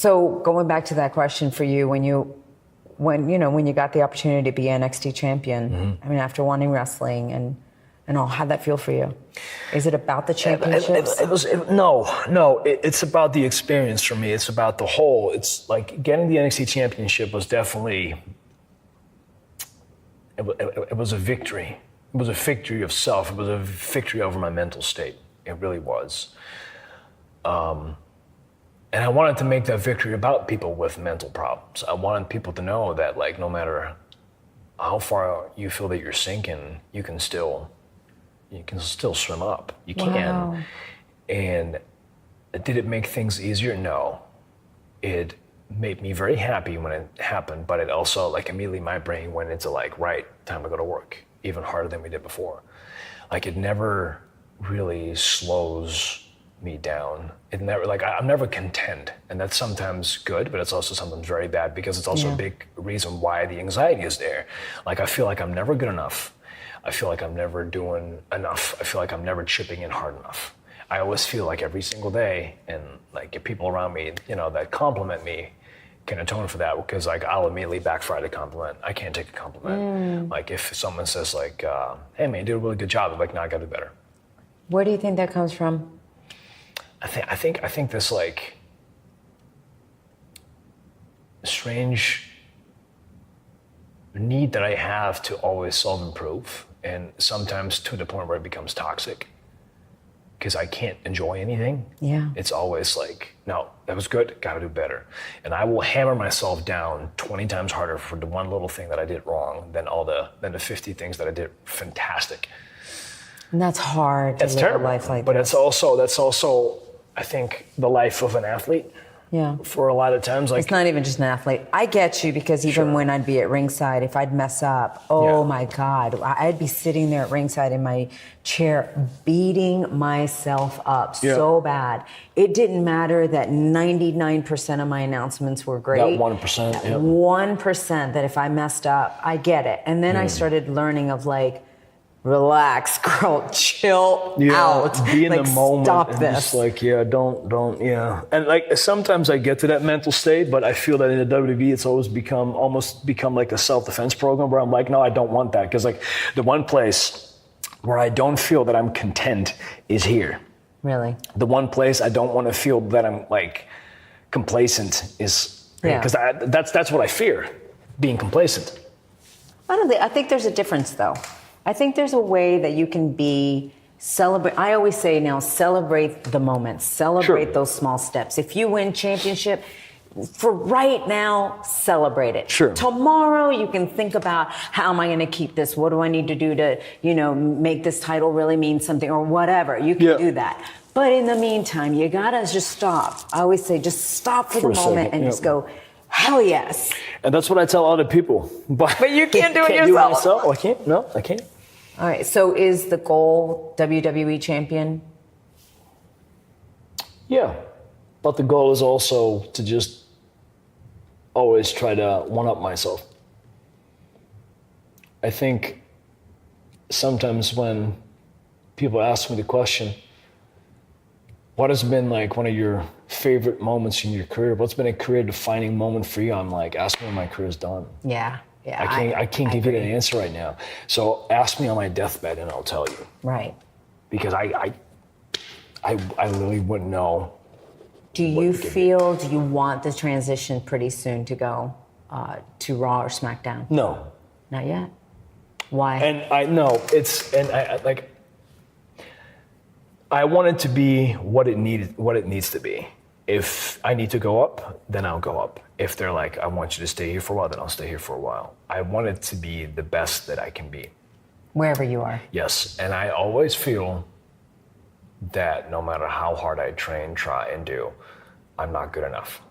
So going back to that question for you, when you got the opportunity to be NXT champion, I mean, after wanting wrestling and all, how'd that feel for you? Is it about the championships? It's about the experience for me. It's about the whole. It's like getting the NXT Championship was definitely, it was a victory. It was a victory of self. It was a victory over my mental state. It really was. And I wanted to make that victory about people with mental problems. I wanted people to know that, like, no matter how far you feel that you're sinking, you can still swim up. You can. Wow. And did it make things easier? No. It made me very happy when it happened, but it also, like, immediately my brain went into, like, right, time to go to work, even harder than we did before. Like, it never really slows me down. It never, like, I'm never content, and that's sometimes good, but it's also sometimes very bad, because it's also a big reason why the anxiety is there. Like, I feel like I'm never good enough. I feel like I'm never doing enough. I feel like I'm never chipping in hard enough. I always feel like every single day, and like, if people around me, that compliment me can atone for that, because, like, I'll immediately backfire the compliment. I can't take a compliment. Like, if someone says, like, hey man, you did a really good job, I'm like, no, I gotta do better. Where do you think that comes from? I think this, like, strange need that I have to always self-improve, and sometimes to the point where it becomes toxic, because I can't enjoy anything. Yeah. It's always like, no, that was good, gotta do better. And I will hammer myself down 20 times harder for the one little thing that I did wrong than the 50 things that I did fantastic. And that's hard to live a life like that. But that's also, I think, the life of an athlete. Yeah. For a lot of times, like, it's not even just an athlete. I get you, because even when I'd be at ringside, if I'd mess up, my God, I'd be sitting there at ringside in my chair, beating myself up so bad. It didn't matter that 99% of my announcements were great. That 1%. That 1% that if I messed up, I get it. And then I started learning of, like, relax, girl, chill out. Be in the moment. Stop and this. Just like, don't. And, like, sometimes I get to that mental state, but I feel that in the WWE, it's always become like a self-defense program where I'm like, no, I don't want that. Because, like, the one place where I don't feel that I'm content is here. Really? The one place I don't want to feel that I'm, like, complacent is, because that's what I fear, being complacent. I think there's a difference, though. I think there's a way that you can celebrate. I always say now, celebrate the moments, celebrate those small steps. If you win championship, for right now, celebrate it. Sure. Tomorrow, you can think about, how am I going to keep this? What do I need to do to, make this title really mean something, or whatever. You can do that. But in the meantime, you got to just stop. I always say, just stop for the moment and just go, hell yes. And that's what I tell other people. But you can't do it yourself. yourself. Do it myself. I can't. No, I can't. All right, so is the goal WWE champion? Yeah, but the goal is also to just always try to one-up myself. I think sometimes when people ask me the question, what has been, like, one of your favorite moments in your career? What's been a career-defining moment for you? I'm like, ask me when my career's done. Yeah. I can't give you an answer right now. So ask me on my deathbed and I'll tell you. Right. Because I literally wouldn't know. Do you want the transition pretty soon to go to Raw or SmackDown? No. Not yet? Why? And I want it to be what it needs to be. If I need to go up, then I'll go up. If they're like, I want you to stay here for a while, then I'll stay here for a while. I want it to be the best that I can be. Wherever you are. Yes, and I always feel that no matter how hard I train, try, and do, I'm not good enough.